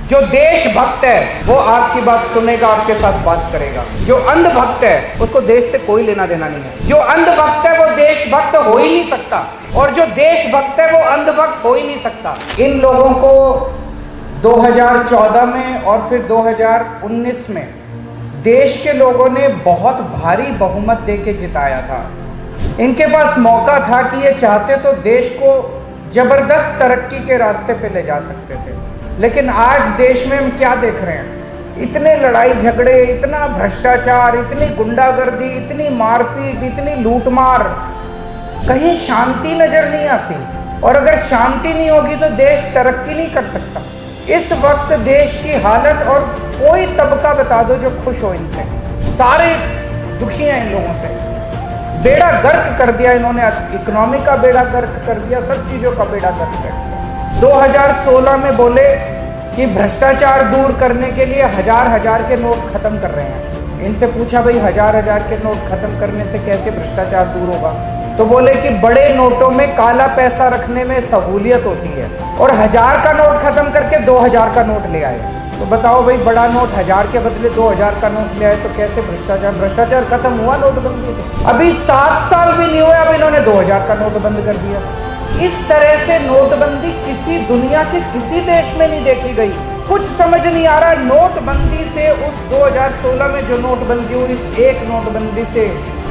जो देशभक्त है वो आपकी बात सुनेगा, आपके साथ बात करेगा। जो अंधभक्त है उसको देश से कोई लेना देना नहीं है। जो अंधभक्त है वो देशभक्त हो ही नहीं सकता, और जो देशभक्त है वो अंधभक्त हो ही नहीं सकता। इन लोगों को 2014 में और फिर 2019 में देश के लोगों ने बहुत भारी बहुमत देके जिताया था। इनके पास मौका था कि ये चाहते तो देश को जबरदस्त तरक्की के रास्ते पे ले जा सकते थे, लेकिन आज देश में हम क्या देख रहे हैं? इतने लड़ाई झगड़े, इतना भ्रष्टाचार, इतनी गुंडागर्दी, इतनी मारपीट, इतनी लूटमार, कहीं शांति नजर नहीं आती। और अगर शांति नहीं होगी तो देश तरक्की नहीं कर सकता। इस वक्त देश की हालत, और कोई तबका बता दो जो खुश हो इनसे, सारे दुखी हैं इन लोगों से। बेड़ा गर्क कर दिया इन्होंने, इकोनॉमी का बेड़ा गर्क कर दिया, सब चीज़ों का बेड़ा गर्क कर दिया। 2016 में बोले कि भ्रष्टाचार दूर करने के लिए हजार के नोट खत्म कर रहे हैं। इनसे पूछा भाई हजार के नोट खत्म करने से कैसे भ्रष्टाचार दूर होगा? तो बोले कि बड़े नोटों में काला पैसा रखने में सहूलियत होती है, और 1000 का नोट खत्म करके 2000 का नोट ले आए। तो बताओ भाई, बड़ा नोट 1000 के बदले 2000 का नोट ले आए तो कैसे भ्रष्टाचार खत्म हुआ नोटबंदी से? अभी 7 साल भी नहीं हुए, अब इन्होंने 2000 का नोट बंद कर दिया। इस तरह से नोटबंदी किसी दुनिया के किसी देश में नहीं देखी गई। कुछ समझ नहीं आ रहा। नोटबंदी से, उस 2016 में जो नोटबंदी हुई, इस एक नोटबंदी से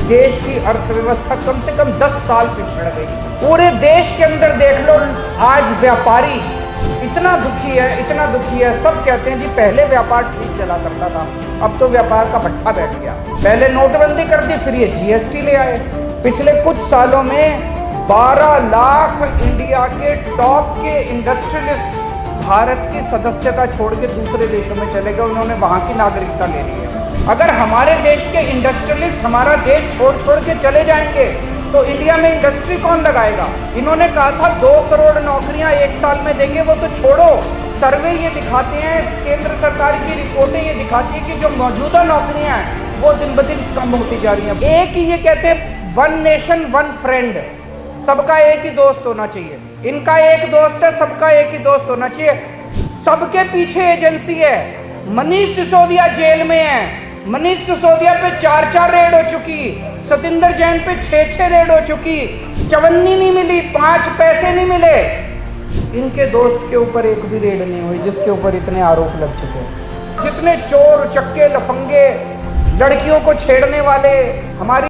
देश की अर्थव्यवस्था कम से कम 10 साल पिछड़ गई। पूरे देश के अंदर देख लो, आज व्यापारी इतना दुखी है, इतना दुखी है। सब कहते हैं जी पहले व्यापार ठीक चला करता था, अब तो व्यापार का भट्ठा बैठ गया। पहले नोटबंदी कर दी, फिर ये जीएसटी ले आए। पिछले कुछ सालों में 12 लाख इंडिया के टॉप के इंडस्ट्रियलिस्ट्स भारत की सदस्यता छोड़ के दूसरे देशों में चले गए, उन्होंने वहाँ की नागरिकता ले ली है। अगर हमारे देश के इंडस्ट्रियलिस्ट हमारा देश छोड़ के चले जाएंगे तो इंडिया में इंडस्ट्री कौन लगाएगा? इन्होंने कहा था 2 करोड़ नौकरियां 1 साल में देंगे, वो तो छोड़ो। सर्वे ये दिखाते हैं, केंद्र सरकार की रिपोर्टें ये दिखाती है कि जो मौजूदा नौकरियां हैं वो दिन ब दिन कम होती जा रही हैं। एक ही ये कहते हैं, 1 नेशन 1 फ्रेंड, सबका एक ही दोस्त होना चाहिए। इनका एक दोस्त है, सबका एक ही दोस्त होना चाहिए। सबके पीछे एजेंसी है। मनीष सिसोदिया जेल में है। मनीष सिसोदिया पे 4 रेड हो चुकी, सतिंदर जैन पे 6 रेड हो चुकी, चवन्नी नहीं मिली, 5 पैसे नहीं मिले। इनके दोस्त के ऊपर एक भी रेड नहीं हुई जिसके ऊपर इतने आरोप लग चुके। जितने चोर चक्के लफंगे, लड़कियों को छेड़ने वाले, हमारी